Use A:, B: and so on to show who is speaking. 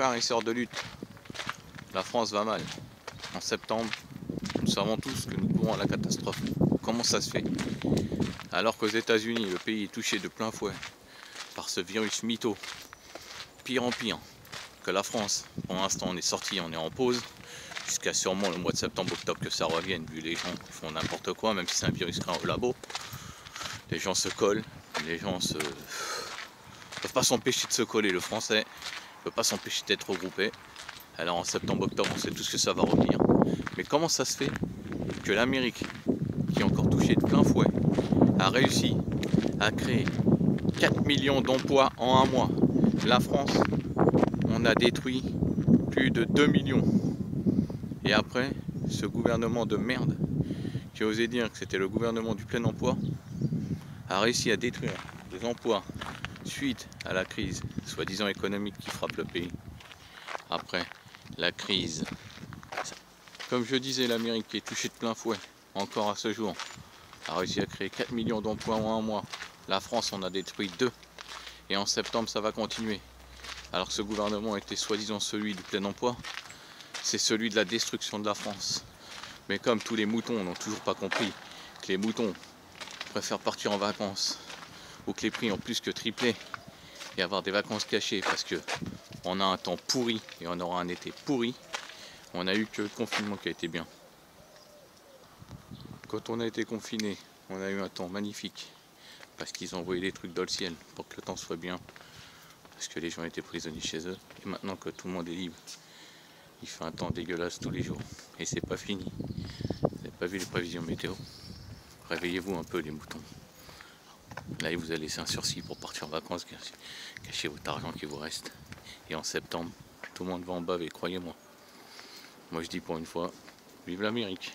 A: frères et sœurs de lutte, la France va mal. En septembre, nous savons tous que nous courons à la catastrophe. Comment ça se fait? Alors qu'aux États-Unis, le pays est touché de plein fouet par ce virus mytho, pire en pire, que la France, pour l'instant on est sorti, on est en pause, jusqu'à sûrement le mois de septembre-octobre que ça revienne, vu les gens font n'importe quoi, même si c'est un virus créé au labo. Les gens se collent, les gens ne peuvent pas s'empêcher de se coller, le français ne peut pas s'empêcher d'être regroupé. Alors en septembre-octobre, on sait tous que ça va revenir. Mais comment ça se fait que l'Amérique, qui est encore touchée de plein fouet, a réussi à créer 4 millions d'emplois en un mois? La France, on a détruit plus de 2 millions. Et après, ce gouvernement de merde, qui osait dire que c'était le gouvernement du plein emploi, a réussi à détruire des emplois suite à la crise, soi-disant économique, qui frappe le pays. Après la crise, comme je disais, l'Amérique qui est touchée de plein fouet, encore à ce jour, a réussi à créer 4 millions d'emplois en un mois. La France en a détruit 2. Et en septembre, ça va continuer. Alors que ce gouvernement était soi-disant celui du plein emploi, c'est celui de la destruction de la France. Mais comme tous les moutons n'ont toujours pas compris que les moutons préfèrent partir en vacances, ou que les prix ont plus que triplé, et avoir des vacances cachées parce que on a un temps pourri et on aura un été pourri, on a eu que le confinement qui a été bien. Quand on a été confiné, on a eu un temps magnifique parce qu'ils ont envoyé des trucs dans le ciel pour que le temps soit bien, parce que les gens étaient prisonniers chez eux. Et maintenant que tout le monde est libre, il fait un temps dégueulasse tous les jours et c'est pas fini. Vous n'avez pas vu les prévisions météo? Réveillez-vous un peu les moutons. Là, il vous a laissé un sursis pour partir en vacances, cachez votre argent qui vous reste. Et en septembre, tout le monde va en baver, croyez-moi. Moi je dis pour une fois, vive l'Amérique.